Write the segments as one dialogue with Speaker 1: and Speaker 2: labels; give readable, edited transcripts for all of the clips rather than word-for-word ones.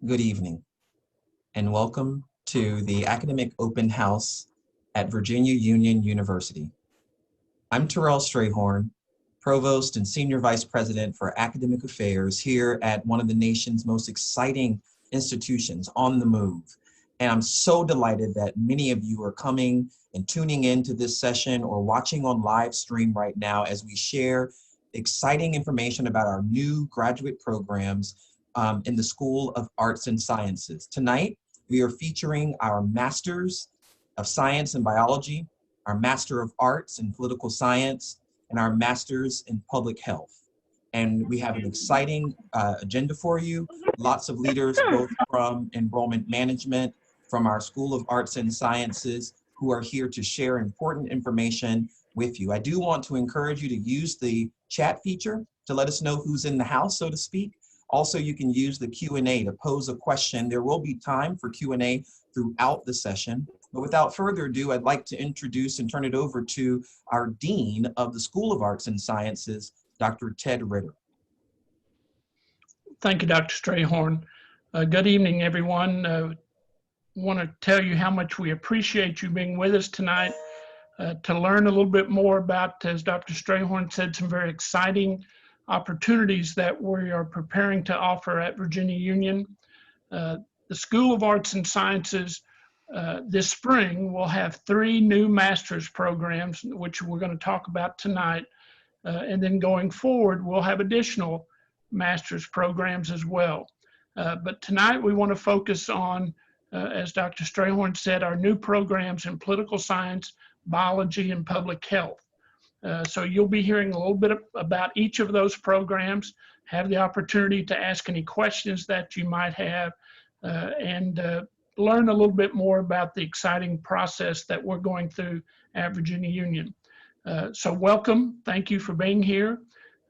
Speaker 1: Good evening, and welcome to the Academic Open House at Virginia Union University. I'm Terrell Strayhorn, Provost and Senior Vice President for Academic Affairs here at one of the nation's most exciting institutions on the move. And I'm so delighted that many of you are coming and tuning into this session or watching on live stream right now as we share exciting information about our new graduate programs in the School of Arts and Sciences. Tonight, we are featuring our Masters of Science in Biology, our Master of Arts in Political Science, and our Masters in Public Health. And we have an exciting agenda for you. Lots of leaders, both from enrollment management, from our School of Arts and Sciences, who are here to share important information with you. I do want to encourage you to use the chat feature to let us know who's in the house, so to speak. Also, you can use the Q&A to pose a question. There will be time for Q&A throughout the session. But without further ado, I'd like to introduce and turn it over to our Dean of the School of Arts and Sciences, Dr. Ted Ritter.
Speaker 2: Thank you, Dr. Strayhorn. Good evening, everyone. I want to tell you how much we appreciate you being with us tonight to learn a little bit more about, as Dr. Strayhorn said, some very exciting opportunities that we are preparing to offer at Virginia Union. The School of Arts and Sciences this spring will have 3 new master's programs, which we're going to talk about tonight. And then going forward, we'll have additional master's programs as well. But tonight we want to focus on, as Dr. Strayhorn said, our new programs in political science, biology, and public health. So you'll be hearing a little bit about each of those programs, have the opportunity to ask any questions that you might have, and learn a little bit more about the exciting process that we're going through at Virginia Union. So welcome, thank you for being here.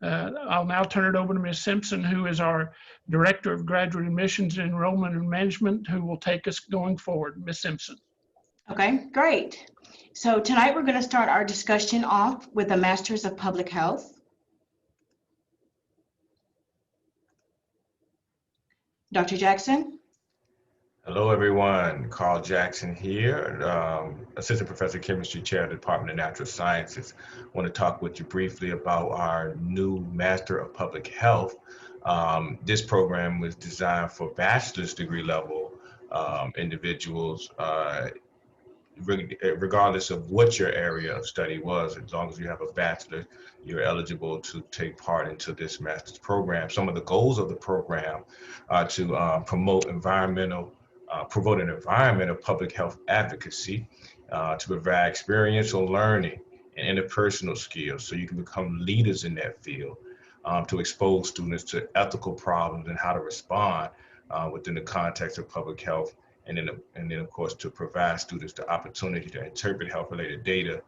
Speaker 2: I'll now turn it over to Ms. Simpson, who is our Director of Graduate Admissions, Enrollment, and Management, who will take us going forward. Ms. Simpson.
Speaker 3: Okay, great. So tonight we're going to start our discussion off with the Masters of Public Health. Dr. Jackson.
Speaker 4: Hello, everyone. Carl Jackson here, Assistant Professor of Chemistry, Chair of the Department of Natural Sciences. I want to talk with you briefly about our new Master of Public Health. This program was designed for bachelor's degree level individuals, regardless of what your area of study was. As long as you have a bachelor, you're eligible to take part into this master's program. Some of the goals of the program are to promote an environment of public health advocacy, to provide experiential learning and interpersonal skills so you can become leaders in that field, to expose students to ethical problems and how to respond within the context of public health, and then of course to provide students the opportunity to interpret health-related data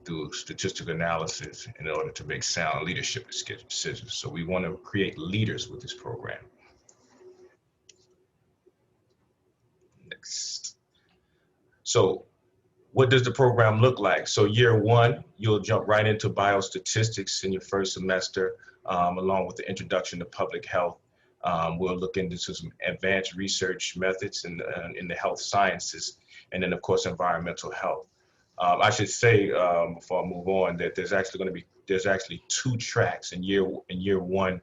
Speaker 4: through statistical analysis in order to make sound leadership decisions. So we want to create leaders with this program. Next. So what does the program look like? So year 1, you'll jump right into biostatistics in your first semester, along with the introduction to public health. We'll look into some advanced research methods in the health sciences, and then of course environmental health. I should say before I move on that there's actually 2 tracks in year 1.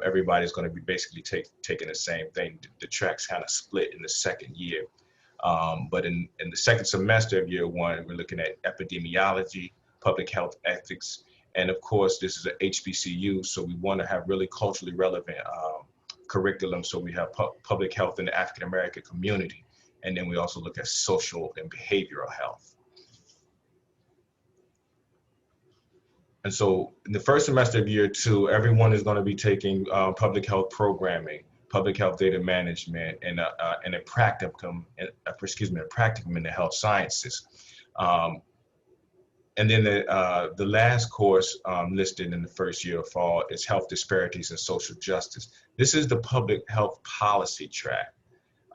Speaker 4: Everybody's going to be basically taking the same thing. The tracks kind of split in the second year. But in the second semester of year 1, we're looking at epidemiology, public health ethics, and of course, this is an HBCU, so we want to have really culturally relevant curriculum. So we have public health in the African-American community, and then we also look at social and behavioral health. And so in the first semester of year 2, everyone is going to be taking public health programming, public health data management, and a practicum in the health sciences. And then the last course listed in the first year of fall is Health Disparities and Social Justice. This is the public health policy track.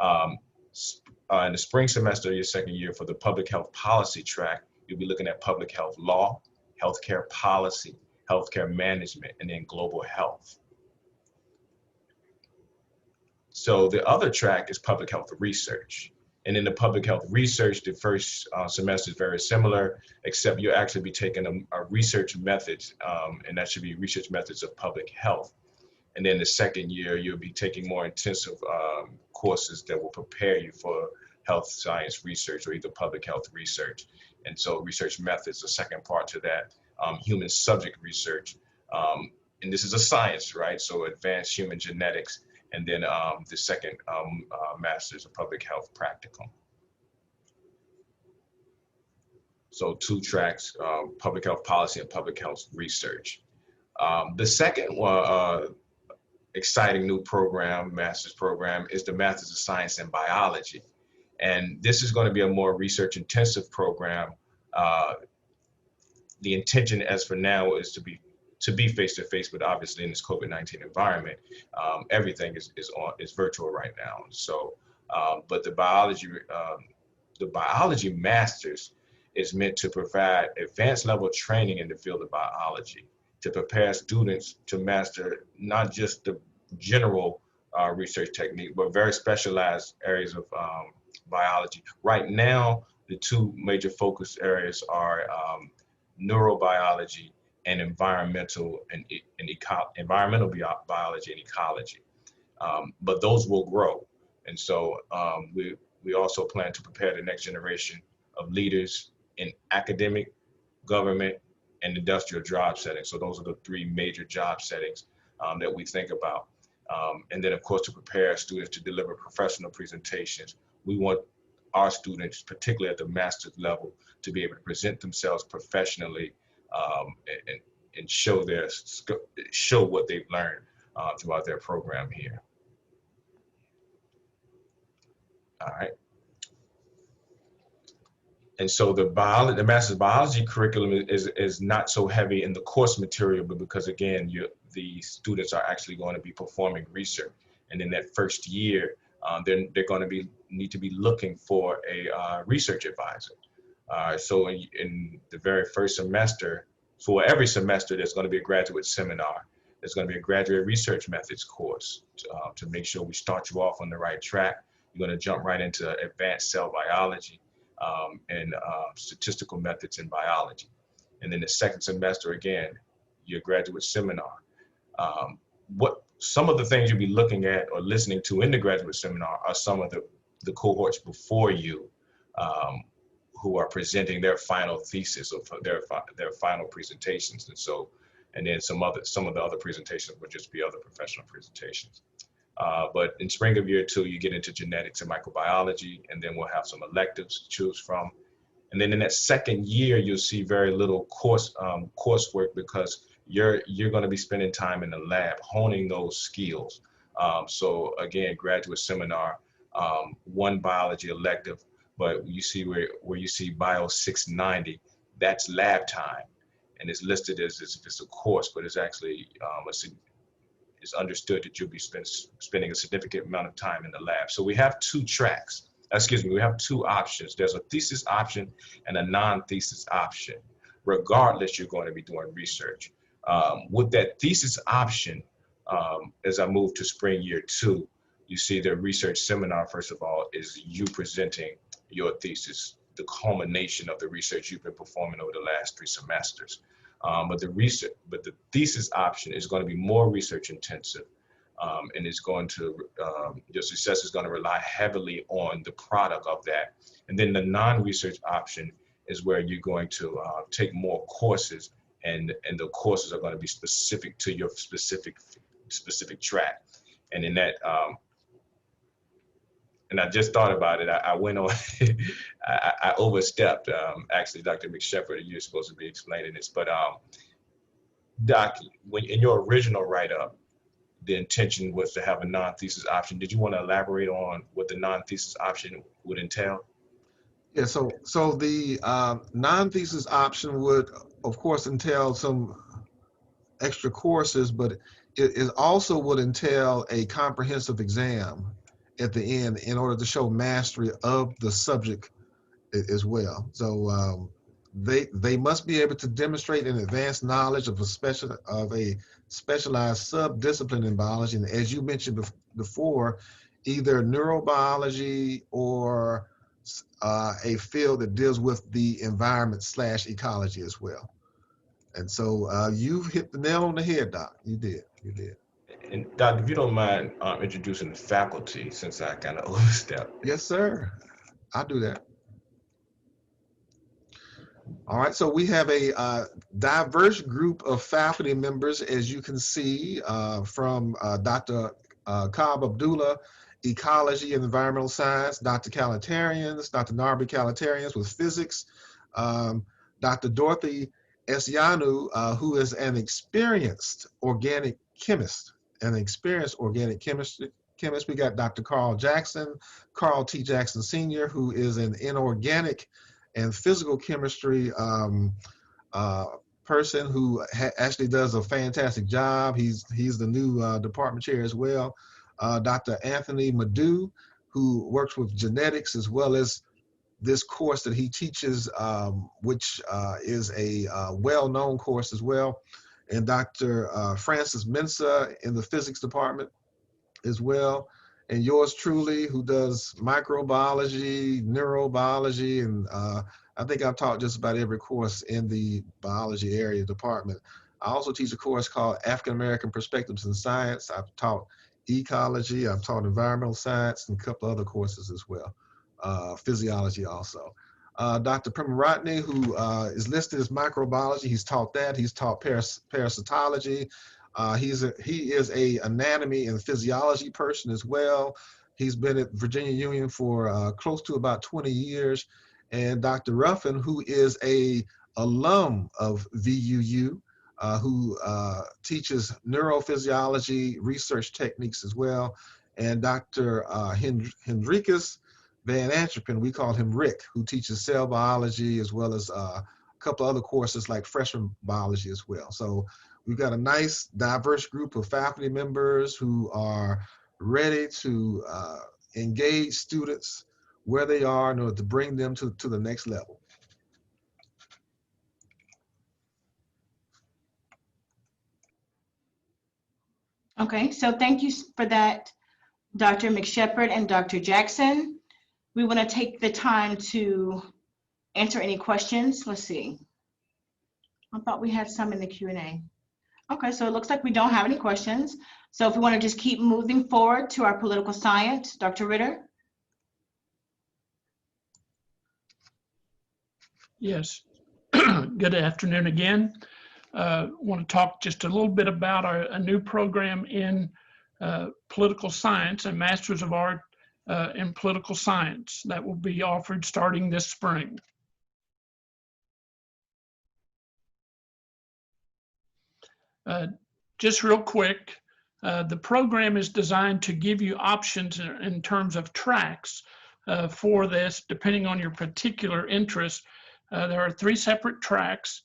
Speaker 4: In the spring semester of your second year for the public health policy track, you'll be looking at public health law, healthcare policy, healthcare management, and then global health. So the other track is public health research. And in the public health research, the first semester is very similar, except you'll actually be taking a research methods, and that should be research methods of public health. And then the second year, you'll be taking more intensive courses that will prepare you for health science research or either public health research. And so research methods, the second part to that, human subject research. And this is a science, right? So advanced human genetics. And then the second master's of public health practicum. So 2 tracks, public health policy and public health research. The second one, exciting new program, master's program, is the Master's of Science and Biology. And this is going to be a more research intensive program. The intention as for now is to be face-to-face, but obviously in this COVID-19 environment, everything is virtual right now. So, but the biology masters is meant to provide advanced level training in the field of biology to prepare students to master not just the general research technique, but very specialized areas of biology. Right now, the 2 major focus areas are neurobiology and environmental biology and ecology. But those will grow. And so we also plan to prepare the next generation of leaders in academic, government, and industrial job settings. So those are the 3 major job settings that we think about. And then of course, to prepare students to deliver professional presentations. We want our students, particularly at the master's level, to be able to present themselves professionally and show what they've learned throughout their program here. All right. And so the master's biology curriculum is not so heavy in the course material, but because again, the students are actually going to be performing research, and in that first year, they're going to need to be looking for a research advisor. So in the very first semester, for every semester, there's going to be a graduate seminar. There's going to be a graduate research methods course to make sure we start you off on the right track. You're going to jump right into advanced cell biology and statistical methods in biology. And then the second semester, again, your graduate seminar. Some of the things you'll be looking at or listening to in the graduate seminar are some of the cohorts before you who are presenting their final thesis or their final presentations. And then some of the other presentations will just be other professional presentations. But in spring of year 2, you get into genetics and microbiology, and then we'll have some electives to choose from. And then in that second year, you'll see very little coursework because you're going to be spending time in the lab honing those skills. So again, graduate seminar, 1 biology elective, but you see where you see Bio 690, that's lab time, and it's listed as if it's a course, but it's actually it's understood that you'll be spending a significant amount of time in the lab. So we have 2 tracks. We have 2 options. There's a thesis option and a non-thesis option. Regardless, you're going to be doing research. With that thesis option, as I move to spring year 2, you see the research seminar, first of all, is you presenting your thesis, the culmination of the research you've been performing over the last 3 semesters. But the thesis option is going to be more research intensive, and it's going to, your success is going to rely heavily on the product of that. And then the non-research option is where you're going to take more courses, and the courses are going to be specific to your specific track. And in that, and I just thought about it. I went on, I overstepped. Actually, Dr. McShepard, you're supposed to be explaining this, but Doc, when in your original write-up, the intention was to have a non-thesis option. Did you want to elaborate on what the non-thesis option would entail?
Speaker 5: Yeah, so the non-thesis option would, of course, entail some extra courses, but it also would entail a comprehensive exam at the end in order to show mastery of the subject as well. So they must be able to demonstrate an advanced knowledge of a specialized sub-discipline in biology. And as you mentioned before, either neurobiology or a field that deals with the environment / ecology as well. And so you've hit the nail on the head, Doc. You did. You did.
Speaker 4: And Doc, if you don't mind introducing the faculty, since I kind of overstepped.
Speaker 5: Yes, sir. I'll do that. All right, so we have a diverse group of faculty members, as you can see, from Dr. Cobb Abdullah, Ecology and Environmental Science, Dr. Kalitarians, Dr. Narbi Kalitarians with Physics, Dr. Dorothy Esianu, who is an experienced organic chemist, We got Dr. Carl Jackson, Carl T. Jackson Sr., who is an inorganic and physical chemistry person who actually does a fantastic job. He's the new department chair as well. Dr. Anthony Madu, who works with genetics as well as this course that he teaches, which is a well-known course as well. And Dr. Francis Mensah in the physics department as well. And yours truly, who does microbiology, neurobiology, and I think I've taught just about every course in the biology area department. I also teach a course called African American Perspectives in Science. I've taught ecology, I've taught environmental science, and a couple other courses as well, physiology also. Dr. Premaratne, who is listed as microbiology, he's taught that. He's taught parasitology. He is a anatomy and physiology person as well. He's been at Virginia Union for close to about 20 years. And Dr. Ruffin, who is a alum of VUU, who teaches neurophysiology research techniques as well. And Dr. Hendrikus Van Antwerpen, we call him Rick, who teaches cell biology as well as a couple other courses like freshman biology as well. So we've got a nice diverse group of faculty members who are ready to engage students where they are in order to bring them to the next level.
Speaker 3: Okay, so thank you for that, Dr. McShepard and Dr. Jackson. We want to take the time to answer any questions. Let's see. I thought we had some in the Q&A. Okay, so it looks like we don't have any questions. So if we want to just keep moving forward to our political science, Dr. Ritter.
Speaker 2: Yes. Good afternoon again. Want to talk just a little bit about a new program in political science, a Master's of Art in Political Science that will be offered starting this spring. Just real quick, the program is designed to give you options in terms of tracks for this, depending on your particular interest. There are 3 separate tracks,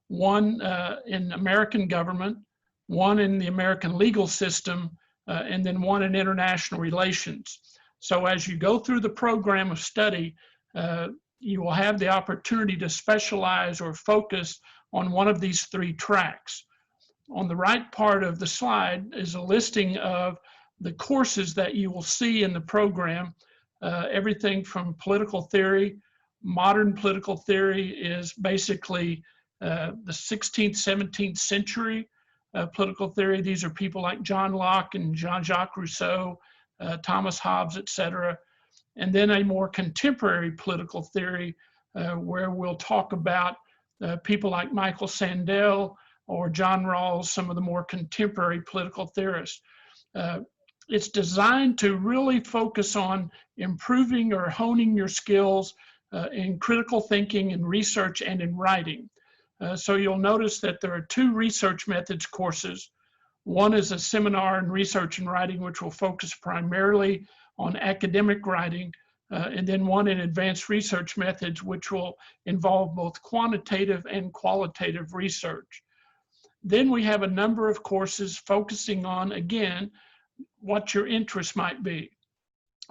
Speaker 2: one in American government, one in the American legal system, and then one in international relations. So as you go through the program of study, you will have the opportunity to specialize or focus on one of these 3 tracks. On the right part of the slide is a listing of the courses that you will see in the program, everything from political theory. Modern political theory is basically the 16th, 17th century political theory. These are people like John Locke and Jean-Jacques Rousseau, Thomas Hobbes, etc. And then a more contemporary political theory where we'll talk about people like Michael Sandel or John Rawls, some of the more contemporary political theorists. It's designed to really focus on improving or honing your skills in critical thinking and research and in writing. So you'll notice that there are 2 research methods courses. One is a seminar in research and writing, which will focus primarily on academic writing, and then one in advanced research methods, which will involve both quantitative and qualitative research. Then we have a number of courses focusing on, again, what your interest might be.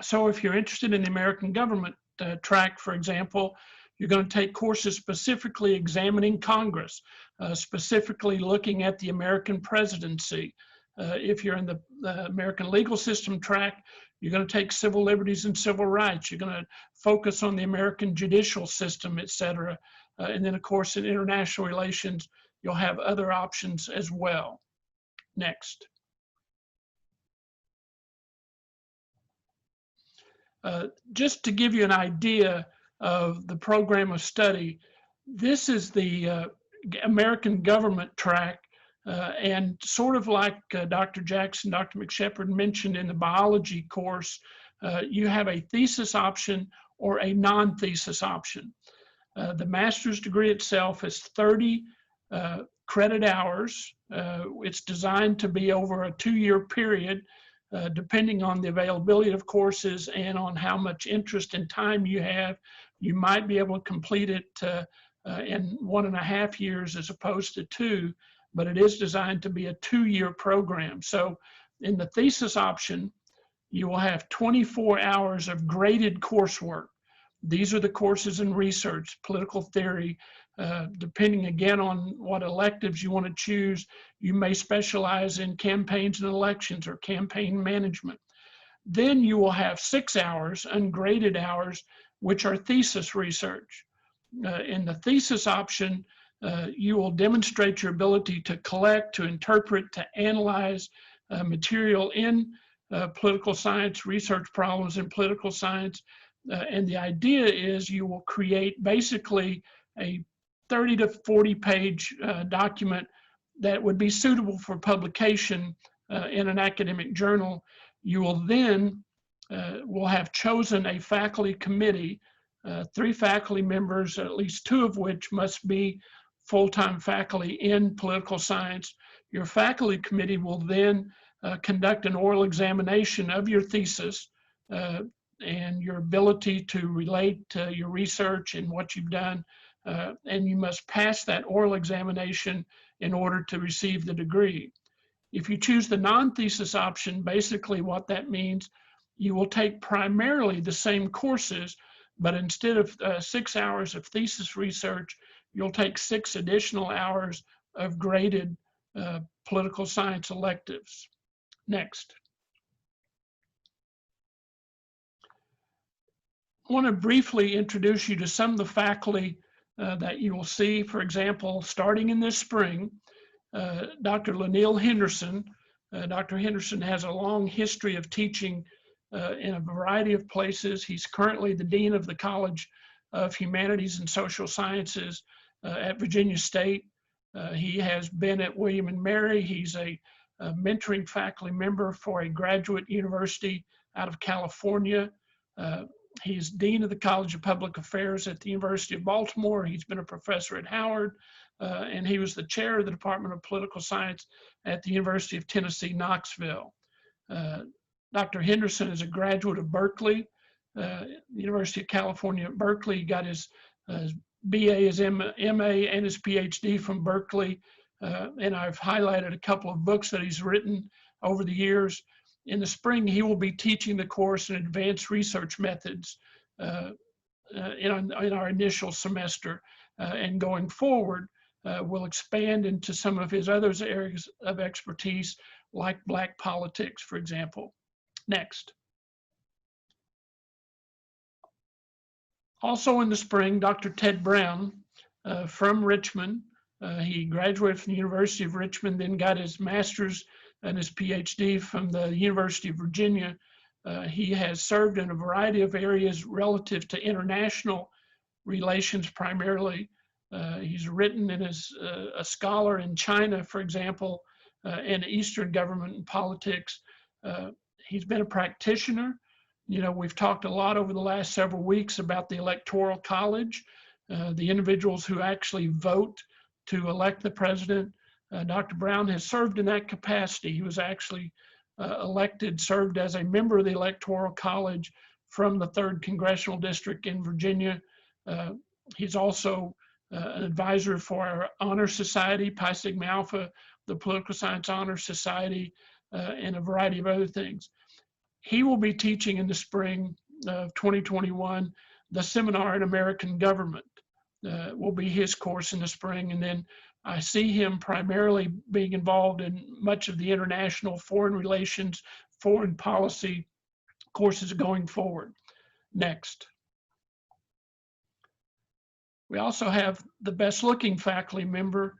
Speaker 2: So if you're interested in the American government track, for example, you're going to take courses specifically examining Congress, specifically looking at the American presidency. If you're in the American legal system track, You're going to take civil liberties and civil rights. You're going to focus on the American judicial system, et cetera. And then, of course, in international relations, you'll have other options as well. Next. Just to give you an idea of the program of study, this is the American government track, and sort of like Dr. Jackson, Dr. McShepard mentioned in the biology course, you have a thesis option or a non-thesis option. The master's degree itself is 30 credit hours. It's designed to be over a 2-year period, depending on the availability of courses and on how much interest and time you have. You might be able to complete it in 1.5 years as opposed to 2, but it is designed to be a 2-year program. So in the thesis option, you will have 24 hours of graded coursework. These are the courses in research, political theory. Depending again on what electives you want to choose, you may specialize in campaigns and elections or campaign management. Then you will have 6 hours, ungraded hours, which are thesis research. In the thesis option, you will demonstrate your ability to collect, to interpret, to analyze material in political science, research problems in political science. And the idea is you will create basically a 30 to 40 page document that would be suitable for publication in an academic journal. You will then will have chosen a faculty committee, 3 faculty members, at least 2 of which must be full-time faculty in political science. Your faculty committee will then conduct an oral examination of your thesis and your ability to relate to your research and what you've done. And you must pass that oral examination in order to receive the degree. If you choose the non-thesis option, basically what that means, you will take primarily the same courses, but instead of 6 hours of thesis research, you'll take 6 additional hours of graded political science electives. Next. I want to briefly introduce you to some of the faculty that you will see. For example, starting in this spring, Dr. Lanil Henderson. Dr. Henderson has a long history of teaching in a variety of places. He's currently the Dean of the College of Humanities and Social Sciences at Virginia State. He has been at William and Mary. He's a mentoring faculty member for a graduate university out of California. He's Dean of the College of Public Affairs at the University of Baltimore. He's been a professor at Howard, and he was the chair of the Department of Political Science at the University of Tennessee, Knoxville. Dr. Henderson is a graduate of Berkeley, the University of California at Berkeley. He got his BA, his MA, and his PhD from Berkeley. And I've highlighted a couple of books that he's written over the years. In the spring, he will be teaching the course in advanced research methods in our initial semester. And going forward, we'll expand into some of his other areas of expertise, like Black politics, for example. Next. Also in the spring, Dr. Ted Brown from Richmond. He graduated from the University of Richmond, then got his master's and his PhD from the University of Virginia. He has served in a variety of areas relative to international relations primarily. He's written and is a scholar in China, for example, and Eastern government and politics. He's been a practitioner. You know, we've talked a lot over the last several weeks about the Electoral College, the individuals who actually vote to elect the president. Dr. Brown has served in that capacity. He was actually served as a member of the Electoral College from the 3rd Congressional District in Virginia. He's also an advisor for our Honor Society, Pi Sigma Alpha, the Political Science Honor Society, and a variety of other things. He will be teaching in the spring of 2021, the Seminar in American Government will be his course in the spring. And then I see him primarily being involved in much of the international foreign relations, foreign policy courses going forward. Next. We also have the best looking faculty member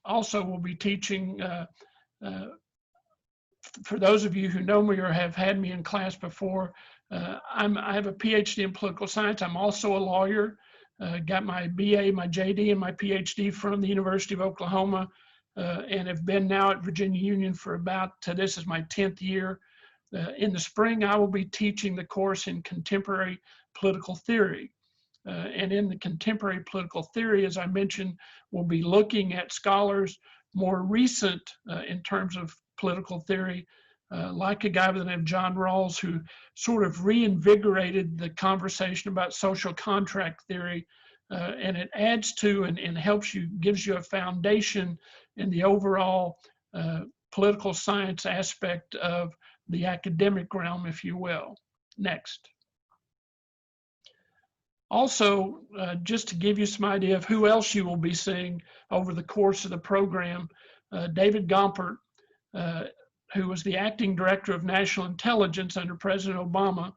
Speaker 2: also will be teaching. For those of you who know me or have had me in class before, I have a PhD in political science. I'm also a lawyer. Got my BA, my JD, and my PhD from the University of Oklahoma, and have been now at Virginia Union for about, this is my 10th year. In the spring, I will be teaching the course in contemporary political theory. And in the contemporary political theory, as I mentioned, we'll be looking at scholars more recent in terms of political theory, like a guy by the name of John Rawls, who sort of reinvigorated the conversation about social contract theory, and it adds to and helps you, gives you a foundation in the overall political science aspect of the academic realm, if you will. Next. Also, just to give you some idea of who else you will be seeing over the course of the program, David Gompert, who was the acting director of national intelligence under President Obama.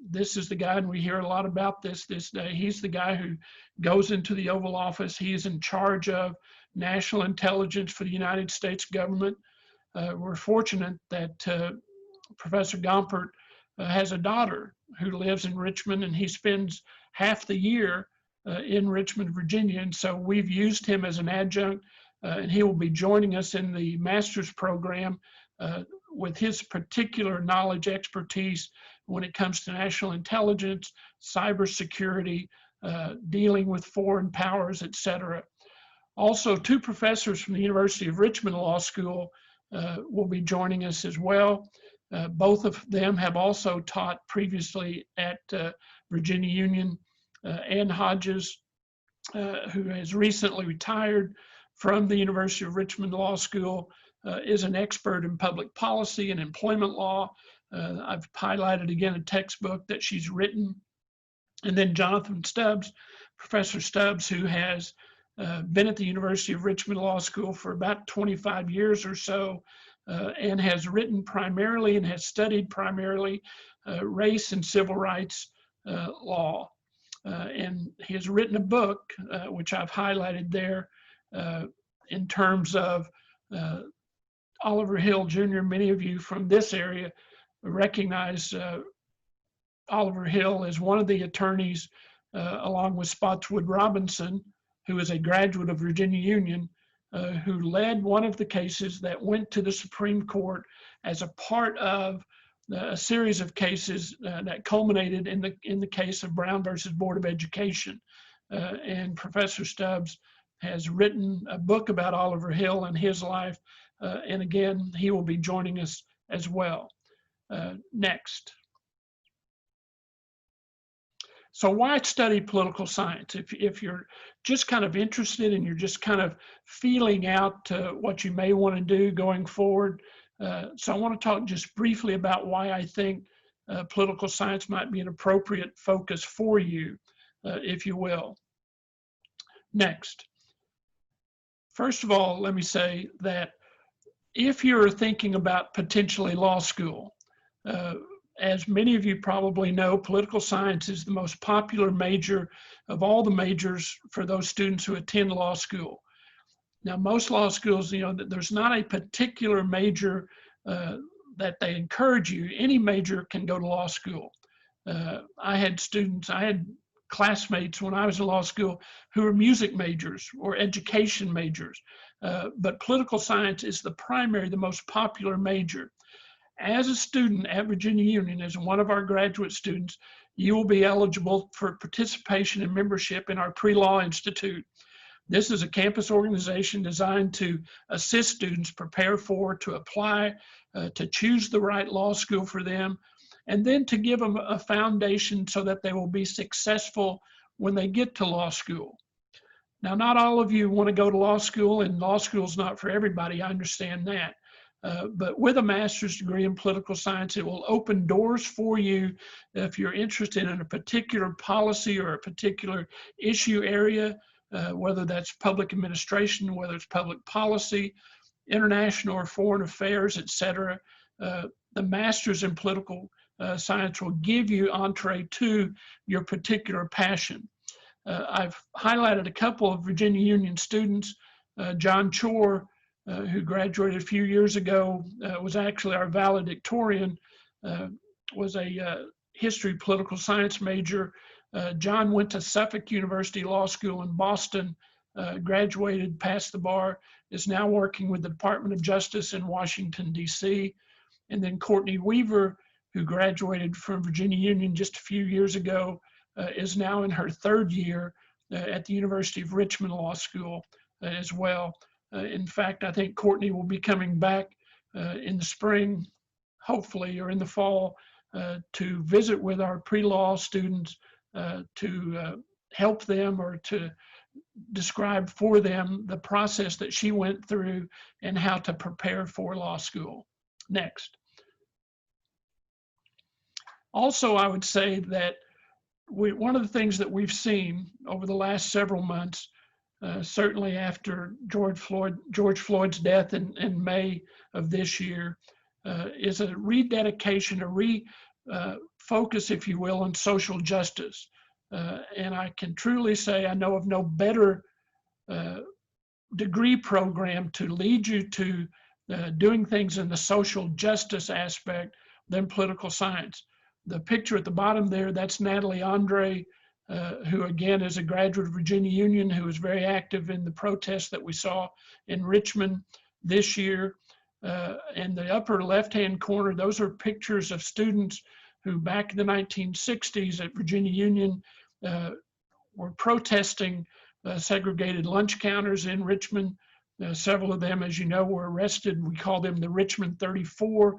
Speaker 2: This is the guy, and we hear a lot about this day. He's the guy who goes into the Oval Office. He is in charge of national intelligence for the United States government. We're fortunate that Professor Gompert has a daughter who lives in Richmond, and he spends half the year in Richmond, Virginia. And so we've used him as an adjunct, and he will be joining us in the master's program with his particular knowledge, expertise when it comes to national intelligence, cybersecurity, dealing with foreign powers, etc. Also, two professors from the University of Richmond Law School will be joining us as well. Both of them have also taught previously at Virginia Union. Ann Hodges, who has recently retired from the University of Richmond Law School, is an expert in public policy and employment law. I've highlighted again a textbook that she's written. And then Jonathan Stubbs, Professor Stubbs, who has been at the University of Richmond Law School for about 25 years or so, and has written primarily and has studied primarily race and civil rights law. And he has written a book, which I've highlighted there, in terms of Oliver Hill Jr. Many of you from this area recognize Oliver Hill as one of the attorneys, along with Spotswood Robinson, who is a graduate of Virginia Union, who led one of the cases that went to the Supreme Court as a part of a series of cases that culminated in the case of Brown versus Board of Education. And Professor Stubbs has written a book about Oliver Hill and his life. And again, he will be joining us as well. Next. So why study political science? If you're just kind of interested and you're just kind of feeling out what you may want to do going forward. So I want to talk just briefly about why I think political science might be an appropriate focus for you, if you will. Next. First of all, let me say that if you're thinking about potentially law school, as many of you probably know, political science is the most popular major of all the majors for those students who attend law school. Now, most law schools, there's not a particular major that they encourage you. Any major can go to law school. I had classmates when I was in law school who were music majors or education majors, but political science is the most popular major. As a student at Virginia Union, as one of our graduate students, you will be eligible for participation and membership in our Pre-Law Institute. This is a campus organization designed to assist students prepare for, to apply, to choose the right law school for them, and then to give them a foundation so that they will be successful when they get to law school. Now, not all of you want to go to law school, and law school is not for everybody. I understand that. But with a master's degree in political science, it will open doors for you if you're interested in a particular policy or a particular issue area, whether that's public administration, whether it's public policy, international or foreign affairs, etc. the master's in political science will give you entree to your particular passion. I've highlighted a couple of Virginia Union students. John Chor, who graduated a few years ago, was actually our valedictorian, was a history political science major. John went to Suffolk University Law School in Boston, graduated, passed the bar, is now working with the Department of Justice in Washington, D.C. And then Courtney Weaver, who graduated from Virginia Union just a few years ago, is now in her third year at the University of Richmond Law School as well. In fact, I think Courtney will be coming back in the spring, hopefully, or in the fall, to visit with our pre-law students to help them or to describe for them the process that she went through and how to prepare for law school. Next. Also, I would say that one of the things that we've seen over the last several months, certainly after George Floyd's death in May of this year, is a rededication, a refocus, if you will, on social justice. And I can truly say I know of no better degree program to lead you to doing things in the social justice aspect than political science. The picture at the bottom there, that's Natalie Andre, who again is a graduate of Virginia Union, who was very active in the protests that we saw in Richmond this year. And the upper left-hand corner, those are pictures of students who back in the 1960s at Virginia Union were protesting segregated lunch counters in Richmond. Several of them, as you know, were arrested. We call them the Richmond 34.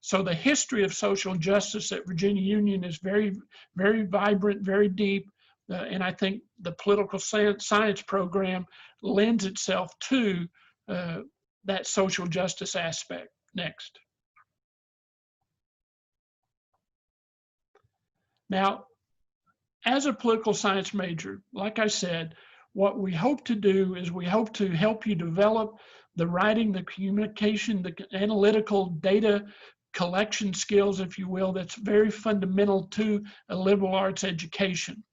Speaker 2: So the history of social justice at Virginia Union is very, very vibrant, very deep. And I think the political science program lends itself to that social justice aspect. Next. Now, as a political science major, like I said, what we hope to do is we hope to help you develop the writing, the communication, the analytical data collection skills, if you will, that's very fundamental to a liberal arts education.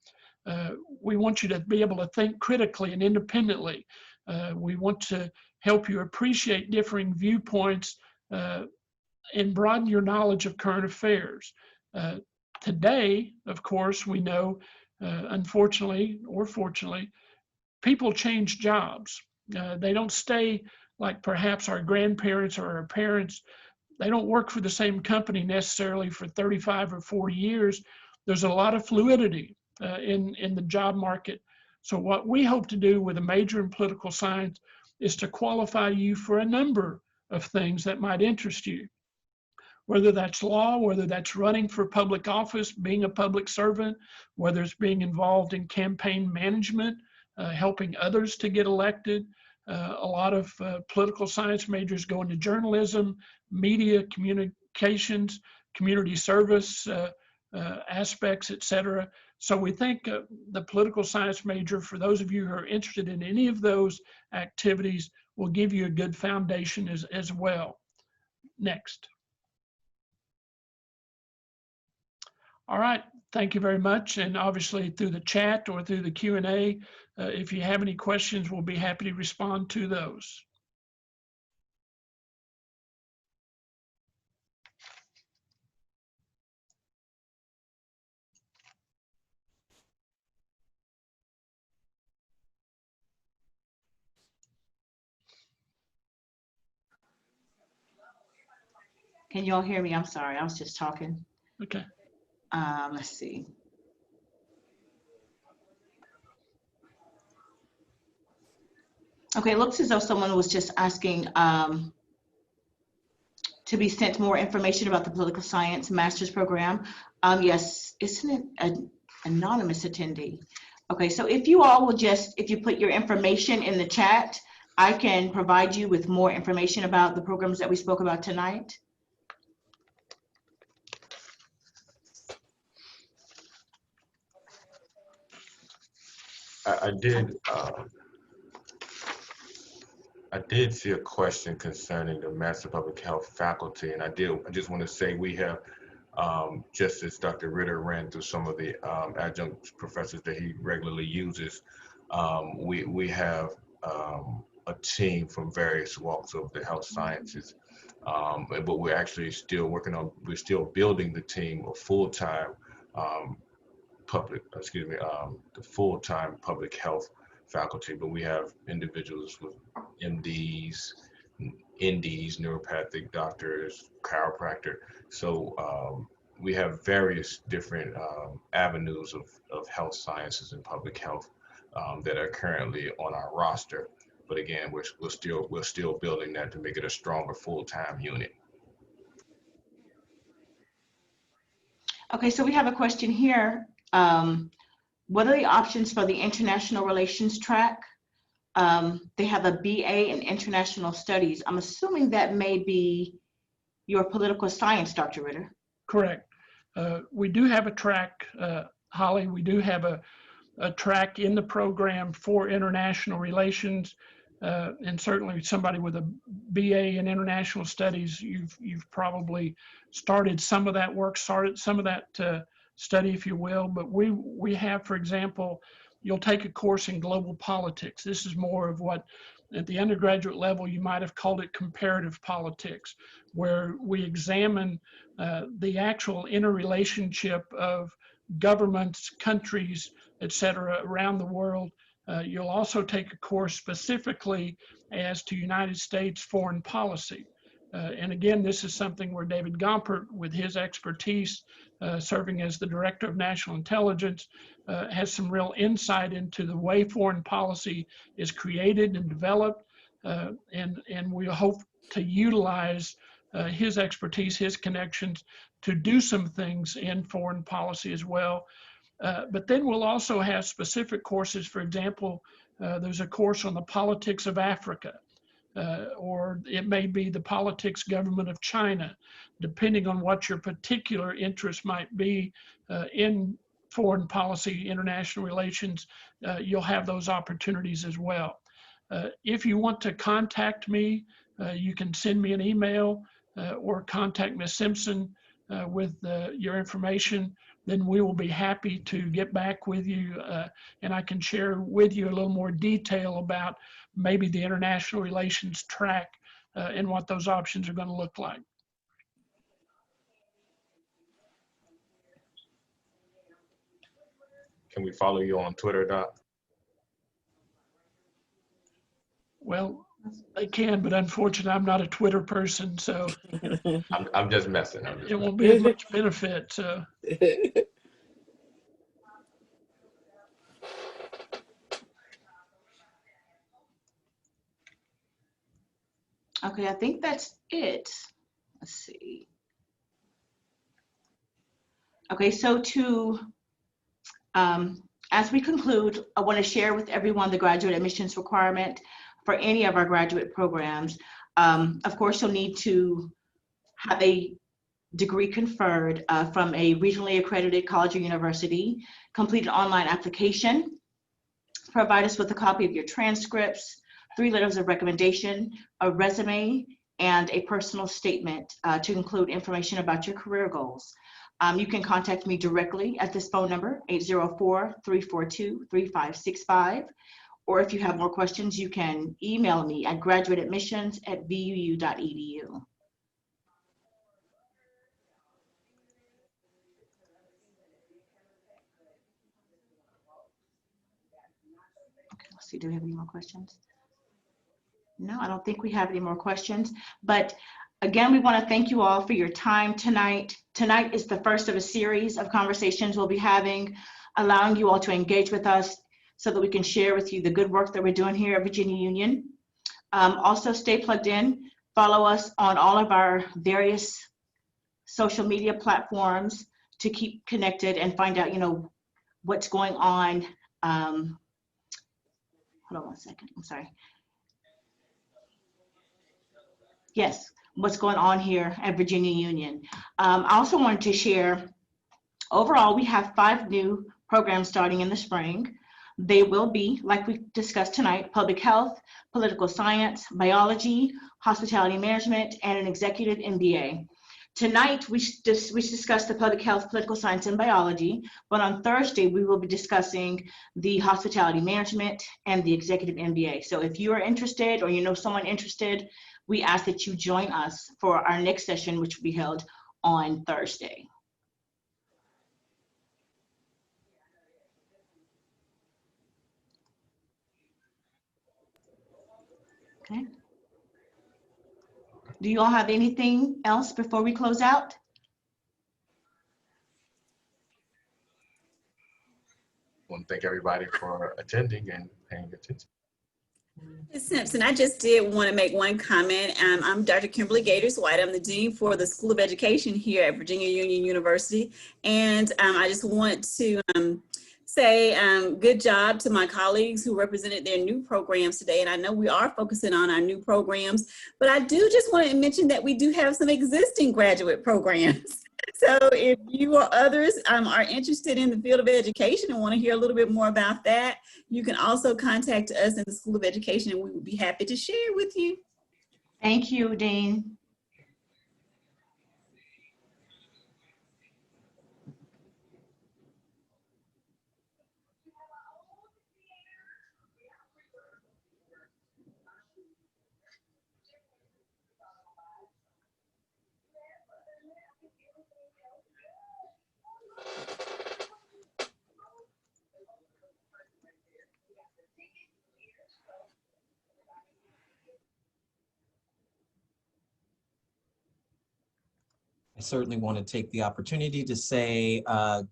Speaker 2: We want you to be able to think critically and independently. We want to help you appreciate differing viewpoints and broaden your knowledge of current affairs. Today, of course, we know, unfortunately or fortunately, people change jobs. They don't stay like perhaps our grandparents or our parents. They don't work for the same company necessarily for 35 or 40 years. There's a lot of fluidity in the job market. So what we hope to do with a major in political science is to qualify you for a number of things that might interest you. Whether that's law, whether that's running for public office, being a public servant, whether it's being involved in campaign management, helping others to get elected. A lot of political science majors go into journalism, media, communications, community service aspects, etc. So we think the political science major, for those of you who are interested in any of those activities, will give you a good foundation as well. Next. All right, thank you very much. And obviously through the chat or through the Q&A, if you have any questions, we'll be happy to respond to those.
Speaker 3: Can you all hear me? I'm sorry, I was just talking.
Speaker 2: Okay.
Speaker 3: Let's see. Okay, it looks as though someone was just asking to be sent more information about the political science master's program. Yes, isn't it an anonymous attendee? Okay, so if you all will just, if you put your information in the chat, I can provide you with more information about the programs that we spoke about tonight.
Speaker 4: I did I did see a question concerning the Master of Public Health faculty, and I just want to say we have, just as Dr. Ritter ran through some of the adjunct professors that he regularly uses, we have a team from various walks of the health sciences, but we're actually still we're still building the team of full-time the full-time public health faculty, but we have individuals with MDs, NDs, neuropathic doctors, chiropractor. So we have various different avenues of health sciences and public health that are currently on our roster. But again, we're still building that to make it a stronger full-time unit.
Speaker 3: Okay, so we have a question here. What are the options for the international relations track? They have a BA in international studies. I'm assuming that may be your political science, Dr. Ritter.
Speaker 2: Correct. We do have a track, Holly. We do have a track in the program for international relations, and certainly somebody with a BA in international studies, you've probably started some of that work, started some of that study, if you will. But we have, for example, you'll take a course in global politics. This is more of what at the undergraduate level you might have called it comparative politics, where we examine the actual interrelationship of governments, countries, et cetera, around the world. You'll also take a course specifically as to United States foreign policy. And again, this is something where David Gompert, with his expertise, serving as the Director of National Intelligence, has some real insight into the way foreign policy is created and developed. And we hope to utilize his expertise, his connections, to do some things in foreign policy as well. But then we'll also have specific courses. For example, there's a course on the politics of Africa, or it may be the politics government of China, depending on what your particular interest might be in foreign policy, international relations. You'll have those opportunities as well. If you want to contact me, you can send me an email or contact Ms. Simpson with your information. Then we will be happy to get back with you, and I can share with you a little more detail about maybe the international relations track and what those options are going to look like.
Speaker 4: Can we follow you on Twitter, Doc?
Speaker 2: Well, I can, but unfortunately, I'm not a Twitter person, so
Speaker 4: I'm just messing.
Speaker 2: it won't be of much benefit. So.
Speaker 3: Okay, I think that's it. Let's see. Okay, so as we conclude, I want to share with everyone the graduate admissions requirement for any of our graduate programs. Of course, you'll need to have a degree conferred from a regionally accredited college or university, complete an online application, provide us with a copy of your transcripts, 3 letters of recommendation, a resume, and a personal statement to include information about your career goals. You can contact me directly at this phone number, 804-342-3565. Or if you have more questions, you can email me at graduateadmissions@vuu.edu. Okay, let's see, do we have any more questions? No, I don't think we have any more questions, but again, we want to thank you all for your time tonight. Tonight is the first of a series of conversations we'll be having, allowing you all to engage with us so that we can share with you the good work that we're doing here at Virginia Union. Also, stay plugged in. Follow us on all of our various social media platforms to keep connected and find out, what's going on. Hold on one second, I'm sorry. Yes, what's going on here at Virginia Union. I also wanted to share, overall, we have 5 new programs starting in the spring. They will be, like we discussed tonight, public health, political science, biology, hospitality management, and an executive MBA. Tonight, we discussed the public health, political science, and biology, but on Thursday, we will be discussing the hospitality management and the executive MBA. So if you are interested or you know someone interested, we ask that you join us for our next session, which will be held on Thursday. Okay. Do you all have anything else before we close out?
Speaker 4: I want to thank everybody for attending and paying attention.
Speaker 6: Ms. Simpson, I just did want to make one comment. I'm Dr. Kimberly Gators-White. I'm the Dean for the School of Education here at Virginia Union University. And I just want to say good job to my colleagues who represented their new programs today. And I know we are focusing on our new programs, but I do just want to mention that we do have some existing graduate programs. So if you or others are interested in the field of education and want to hear a little bit more about that, you can also contact us in the School of Education and we would be happy to share with you.
Speaker 3: Thank you, Dean.
Speaker 1: I certainly want to take the opportunity to say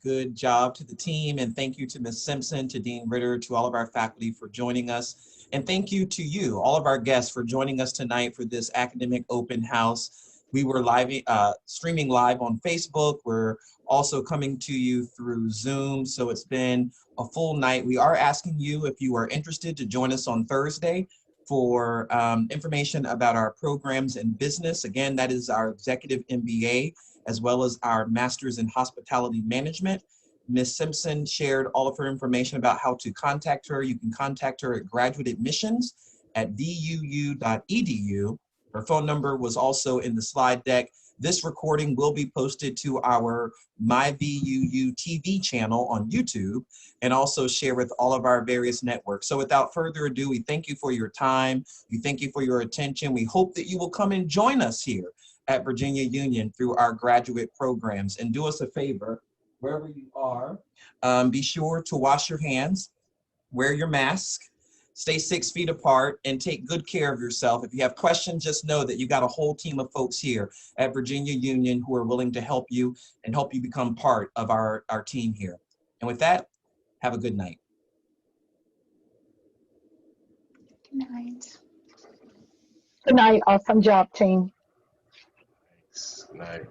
Speaker 1: good job to the team, and thank you to Ms. Simpson, to Dean Ritter, to all of our faculty for joining us. And thank you to you, all of our guests, for joining us tonight for this academic open house. We were streaming live on Facebook. We're also coming to you through Zoom, so it's been a full night. We are asking you, if you are interested, to join us on Thursday for information about our programs in business. Again, that is our executive MBA, as well as our master's in hospitality management. Ms. Simpson shared all of her information about how to contact her. You can contact her at graduate admissions at vuu.edu. Her phone number was also in the slide deck. This recording will be posted to our MyVUU TV channel on YouTube and also share with all of our various networks. So without further ado, we thank you for your time. We thank you for your attention. We hope that you will come and join us here at Virginia Union through our graduate programs. And do us a favor, wherever you are, be sure to wash your hands, wear your mask, stay 6 feet apart, and take good care of yourself. If you have questions, just know that you got a whole team of folks here at Virginia Union who are willing to help you and help you become part of our team here. And with that, have a good night.
Speaker 3: Good night.
Speaker 7: Good night. Awesome job, team.
Speaker 4: Good night.